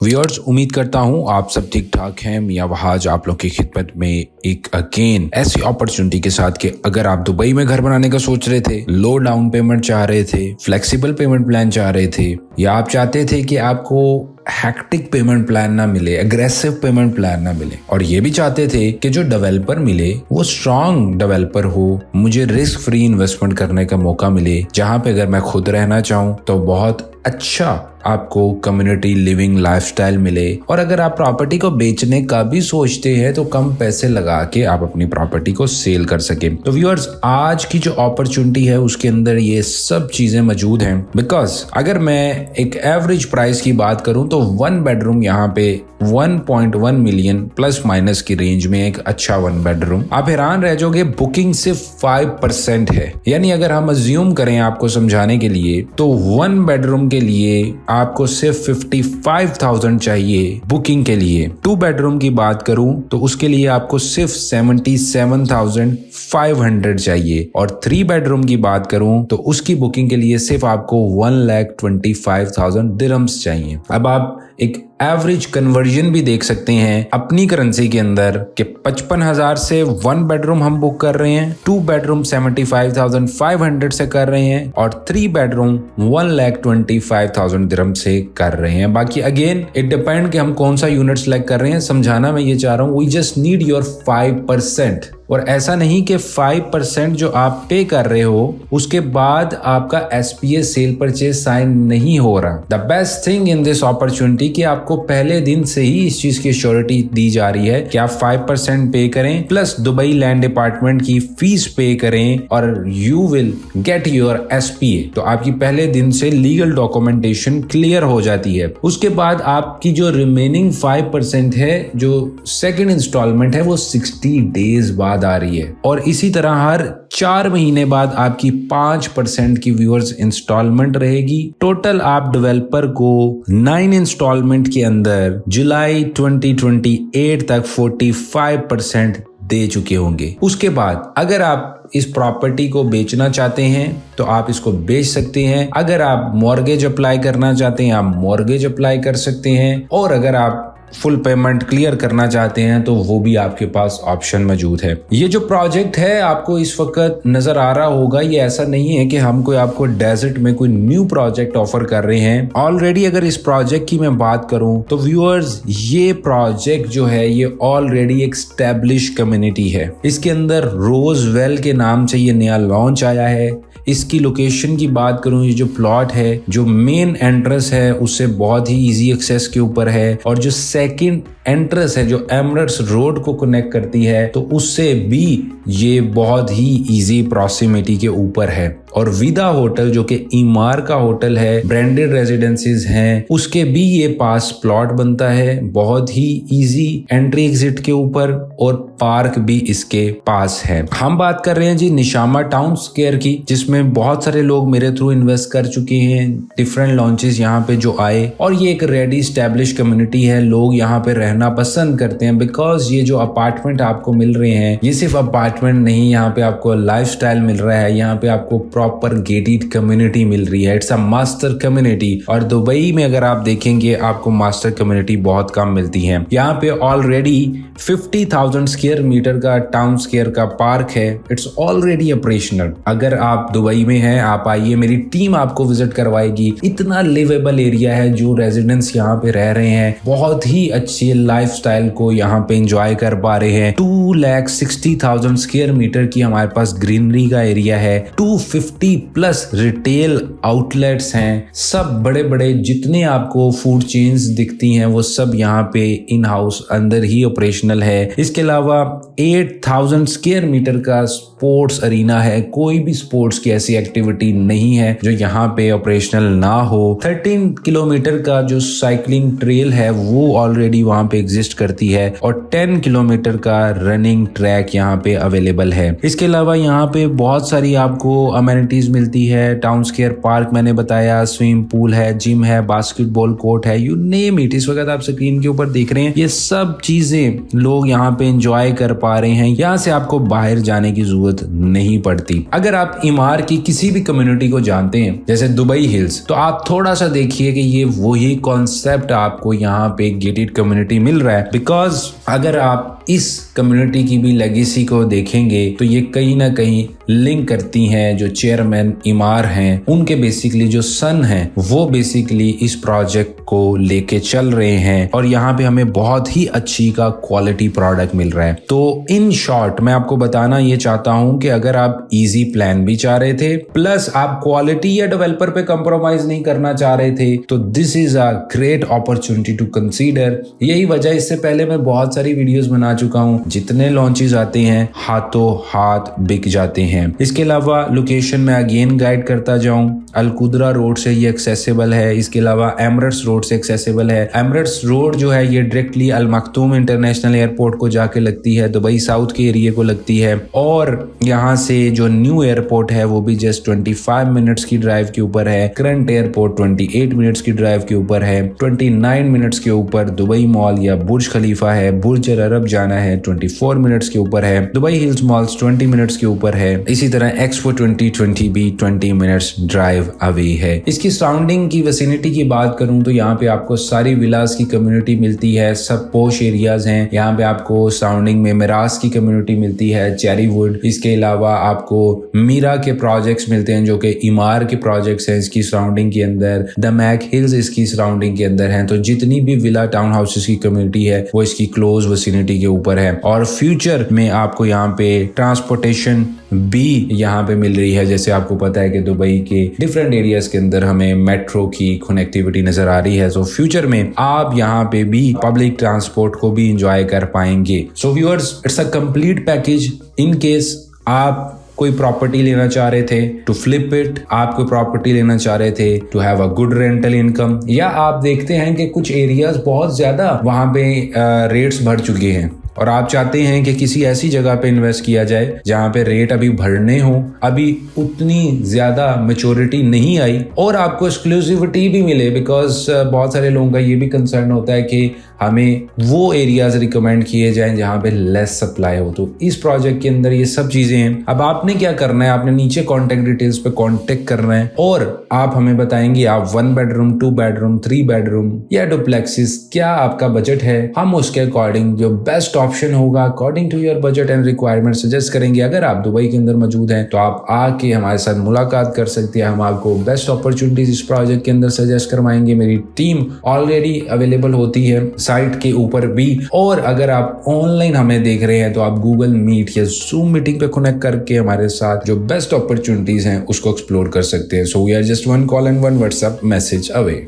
Viewers, उम्मीद करता हूँ आप सब ठीक ठाक हैं। मियां वहाज आप लोग की खिदमत में एक अगेन ऐसी अपॉर्चुनिटी के साथ कि अगर आप दुबई में घर बनाने का सोच रहे थे, लो डाउन पेमेंट चाह रहे थे, फ्लेक्सिबल पेमेंट प्लान चाह रहे थे, या आप चाहते थे कि आपको हैक्टिक पेमेंट प्लान ना मिले, अग्रेसिव पेमेंट प्लान ना मिले, और ये भी चाहते थे कि जो डेवलपर मिले वो स्ट्रांग डेवलपर हो, मुझे रिस्क फ्री इन्वेस्टमेंट करने का मौका मिले, जहां पे अगर मैं खुद रहना चाहूं तो बहुत अच्छा आपको कम्युनिटी लिविंग लाइफस्टाइल मिले, और अगर आप प्रॉपर्टी को बेचने का भी सोचते हैं तो कम पैसे लगा के आप अपनी प्रॉपर्टी को सेल कर सके। तो व्यूअर्स, आज की जो अपॉर्चुनिटी है उसके अंदर ये सब चीजें मौजूद हैं। बिकॉज अगर मैं एक एवरेज प्राइस की बात करूं तो 1 बेडरूम यहाँ पे 1.1 मिलियन प्लस माइनस की रेंज में एक अच्छा 1 बेडरूम। आप हैरान रह जाओगे, बुकिंग सिर्फ 5% है। यानी अगर हम अज्यूम करें आपको समझाने के लिए तो 1 बेडरूम के लिए आपको सिर्फ 55,000 चाहिए बुकिंग के लिए। 2 बेडरूम की बात करूं तो उसके लिए आपको सिर्फ 77,500 चाहिए, और 3 बेडरूम की बात करूं तो उसकी बुकिंग के लिए सिर्फ आपको 1,25,000 दिरहम्स चाहिए। अब आप एक एवरेज कन्वर्जन भी देख सकते हैं अपनी करेंसी के अंदर कि 55,000 से 1 बेडरूम हम बुक कर रहे हैं, 2 बेडरूम 75,500 से कर रहे हैं, और 3 बेडरूम 1,25,000 दिरहम से कर रहे हैं। बाकी अगेन इट डिपेंड कि हम कौन सा यूनिट सेलेक्ट कर रहे हैं। समझाना मैं ये चाह रहा हूँ, वी जस्ट नीड योर 5%। और ऐसा नहीं कि 5% जो आप पे कर रहे हो उसके बाद आपका SPA सेल परचेज साइन नहीं हो रहा। The best thing in this opportunity कि आपको पहले दिन से ही इस चीज की श्योरिटी दी जा रही है कि आप 5% पे करें प्लस दुबई लैंड डिपार्टमेंट की फीस पे करें और you will get your SPA। तो आपकी पहले दिन से लीगल डॉक्यूमेंटेशन क्लियर हो जाती है। उसके बाद आपकी जो रिमेनिंग 5% है, जो सेकेंड इंस्टॉलमेंट है, वो 60 डेज बाद आ रही है, और इसी तरह हर 4 महीने बाद आपकी 5% की व्यूअर्स इंस्टॉलमेंट रहेगी। टोटल आप डेवलपर को 9 इंस्टॉलमेंट के अंदर जुलाई 2028 तक 45% दे चुके होंगे। उसके बाद अगर आप इस प्रॉपर्टी को बेचना चाहते हैं तो आप इसको बेच सकते हैं। अगर आप मॉर्गेज अप्लाई करना चाहते हैं आप मॉर्गेज अप्लाई कर सकते हैं, और अगर आप फुल पेमेंट क्लियर करना चाहते हैं तो वो भी आपके पास ऑप्शन मौजूद है। ये जो प्रोजेक्ट है आपको इस वक्त नजर आ रहा होगा, ये ऐसा नहीं है कि हम कोई आपको डेजर्ट में कोई न्यू प्रोजेक्ट ऑफर कर रहे हैं। ऑलरेडी अगर इस प्रोजेक्ट की मैं बात करूं तो व्यूअर्स, ये प्रोजेक्ट जो है ये ऑलरेडी एक एस्टैब्लिश कम्युनिटी है। इसके अंदर रोजवेल के नाम से ये नया लॉन्च आया है। इसकी लोकेशन की बात करूं, ये जो प्लॉट है, जो मेन एंट्रेंस है उससे बहुत ही इजी एक्सेस के ऊपर है, और जो सेकंड एंट्रेंस है जो एमरेट्स रोड को कनेक्ट करती है तो उससे भी ये बहुत ही इजी प्रॉक्सिमिटी के ऊपर है। और विदा होटल जो कि ईमार का होटल है, ब्रांडेड रेजिडेंसीज हैं, उसके भी ये पास प्लॉट बनता है, बहुत ही इजी एंट्री एग्जिट के ऊपर, और पार्क भी इसके पास है। हम बात कर रहे हैं जी निशामा टाउन स्क्वायर की, जिसमें बहुत सारे लोग मेरे थ्रू इन्वेस्ट कर चुके हैं। डिफरेंट लॉन्चेस यहाँ पे जो आए, और ये एक रेडी स्टैब्लिश कम्युनिटी है। लोग यहाँ पे रहना पसंद करते हैं बिकॉज ये जो अपार्टमेंट आपको मिल रहे हैं ये सिर्फ अपार्टमेंट नहीं, यहाँ पे आपको लाइफस्टाइल मिल रहा है, यहाँ पे आपको प्रॉपर गेटेड कम्युनिटी मिल रही है। इट्स अ मास्टर कम्युनिटी, और दुबई में अगर आप देखेंगे आपको मास्टर कम्युनिटी बहुत कम मिलती है। यहाँ पे ऑलरेडी 50,000 स्क्वायर मीटर का टाउन स्क्वायर का पार्क है। It's already operational. अगर आप दुबई में हैं आप आइए, मेरी टीम आपको विजिट करवाएगी। इतना लिवेबल एरिया है, जो रेजिडेंट्स यहाँ पे रह रहे हैं बहुत ही अच्छी लाइफस्टाइल को यहाँ पे एंजॉय कर पा रहे हैं। 2,60,000 स्क्वायर मीटर की हमारे पास ग्रीनरी का एरिया है। 250 प्लस रिटेल आउटलेट्स हैं। सब बड़े बड़े जितने आपको फूड चेन्स दिखती हैं वो सब यहाँ पे इन हाउस अंदर ही ऑपरेशनल है। इसके अलावा 8,000 स्क्वायर मीटर का स्पोर्ट्स अरीना है। कोई भी स्पोर्ट्स की ऐसी एक्टिविटी नहीं है जो यहाँ पे ऑपरेशनल ना हो। 13 किलोमीटर का जो साइकिलिंग ट्रेल है वो ऑलरेडी वहाँ पे एग्जिस्ट करती है, और 10 किलोमीटर का रनिंग ट्रैक यहाँ पे अवेलेबल है। इसके अलावा यहाँ पे बहुत सारी आपको अमेनिटीज मिलती है। टाउन स्क्वायर पार्क मैंने बताया, स्विमिंग पूल है, जिम है, बास्केटबॉल कोर्ट है, यू नेम इट। इस वक्त आप स्क्रीन के ऊपर देख रहे हैं ये सब चीजें लोग यहाँ पे एंजॉय कर पा रहे हैं। यहाँ से आपको बाहर जाने की जरूरत जरूरत नहीं पड़ती। अगर आप इमार की किसी भी कम्युनिटी को जानते हैं जैसे दुबई हिल्स, तो आप थोड़ा सा देखिए कि ये वही कॉन्सेप्ट आपको यहाँ पे गेटेड कम्युनिटी मिल रहा है। बिकॉज अगर आप इस कम्युनिटी की भी लेगेसी को देखेंगे तो ये कहीं ना कहीं लिंक करती हैं जो चेयरमैन इमार हैं, उनके बेसिकली जो सन हैं वो बेसिकली इस प्रोजेक्ट को लेके चल रहे हैं और यहाँ पे हमें बहुत ही अच्छी का क्वालिटी प्रोडक्ट मिल रहा है। तो इन शॉर्ट मैं आपको बताना ये चाहता हूँ कि अगर आप इजी प्लान भी चाह रहे थे प्लस आप क्वालिटी या डेवलपर पे कंप्रोमाइज नहीं करना चाह रहे थे तो this is a great opportunity to consider. यही वजह, इससे पहले मैं बहुत सारी वीडियोस बना चुका हूँ, जितने लॉन्चेस आते हैं हाथों हाथ बिक जाते हैं। इसके अलावा लोकेशन में अगेन गाइड करता जाऊं, अलकुदरा रोड से ये एक्सेसिबल है, इसके अलावा एमरेट्स रोड से एक्सेसिबल है। एमरेट्स रोड जो है ये डायरेक्टली अल मखतूम इंटरनेशनल एयरपोर्ट को जाके लगती है, दुबई साउथ के एरिया को लगती है और यहाँ से जो न्यू एयरपोर्ट है वो भी जस्ट 25 मिनट्स की ड्राइव के ऊपर है। करंट एयरपोर्ट 28 मिनट्स की ड्राइव के ऊपर है। 29 मिनट्स के ऊपर दुबई मॉल या बुर्ज खलीफा है। बुर्ज अल अरब जाना है 24 मिनट्स के ऊपर है। दुबई हिल्स मॉल्स 20 मिनट्स के ऊपर है। इसी तरह एक्सपो 2020 भी 20 मिनट्स ड्राइव अवे है। इसकी सराउंडिंग की विसिनिटी की बात करूं तो यहाँ पे आपको सारी विलास की कम्युनिटी मिलती है, सब पोश एरियाज हैं। यहाँ पे आपको सराउंडिंग में मिरास की कम्युनिटी मिलती है, चेरीवुड। इसके अलावा आपको मीरा के प्रोजेक्ट्स मिलते हैं जो कि इमार के प्रोजेक्ट्स हैं इसकी सराउंडिंग के अंदर। द मैक हिल्स इसकी सराउंडिंग के अंदर हैं। तो जितनी भी विला टाउन हाउसेस की कम्युनिटी है वो इसकी क्लोज विसिनिटी के ऊपर है। और फ्यूचर में आपको यहाँ पे ट्रांसपोर्टेशन भी यहाँ पे मिल रही है। जैसे आपको पता है कि दुबई के डिफरेंट एरियाज के अंदर हमें मेट्रो की कनेक्टिविटी नजर आ रही है। सो फ्यूचर में आप यहाँ पे भी पब्लिक ट्रांसपोर्ट को भी इंजॉय कर पाएंगे। So viewers, it's a complete package. In case आप कोई प्रॉपर्टी लेना चाह रहे थे टू फ्लिप इट, आप कोई प्रॉपर्टी लेना चाह रहे थे to have a good rental income, या आप देखते हैं कि कुछ एरियाज बहुत ज्यादा वहां पे रेट्स बढ़ चुके हैं और आप चाहते हैं कि किसी ऐसी जगह पे इन्वेस्ट किया जाए जहां पे रेट अभी बढ़ने हो, अभी उतनी ज्यादा मैच्योरिटी नहीं आई और आपको एक्सक्लूसिविटी भी मिले। बिकॉज बहुत सारे लोगों का ये भी कंसर्न होता है कि हमें वो एरियाज रिकमेंड किए जाएं जहां पे लेस सप्लाई हो। तो इस प्रोजेक्ट के अंदर ये सब चीजें हैं। अब आपने क्या करना है, आपने नीचे कॉन्टेक्ट डिटेल्स पे कॉन्टेक्ट करना है और आप हमें बताएंगे आप 1 बेडरूम, 2 बेडरूम, 3 बेडरूम या डुप्लेक्सिस, क्या आपका बजट है। हम उसके अकॉर्डिंग जो बेस्ट ऑप्शन होगा according to your budget and requirement suggest करेंगे। अगर आप दुबई के अंदर मौजूद हैं तो आप आके हमारे साथ मुलाकात कर सकते हैं। हम आपको बेस्ट अपॉर्चुनिटीज इस प्रोजेक्ट के अंदर सजेस्ट करवाएंगे। मेरी टीम ऑलरेडी अवेलेबल होती है साइट के ऊपर भी, और अगर आप ऑनलाइन हमें देख रहे हैं तो आप गूगल मीट या जूम मीटिंग पे कनेक्ट करके हमारे साथ जो बेस्ट अपॉर्चुनिटीज हैं उसको एक्सप्लोर कर सकते हैं। So we are just 1 call and 1 WhatsApp message away.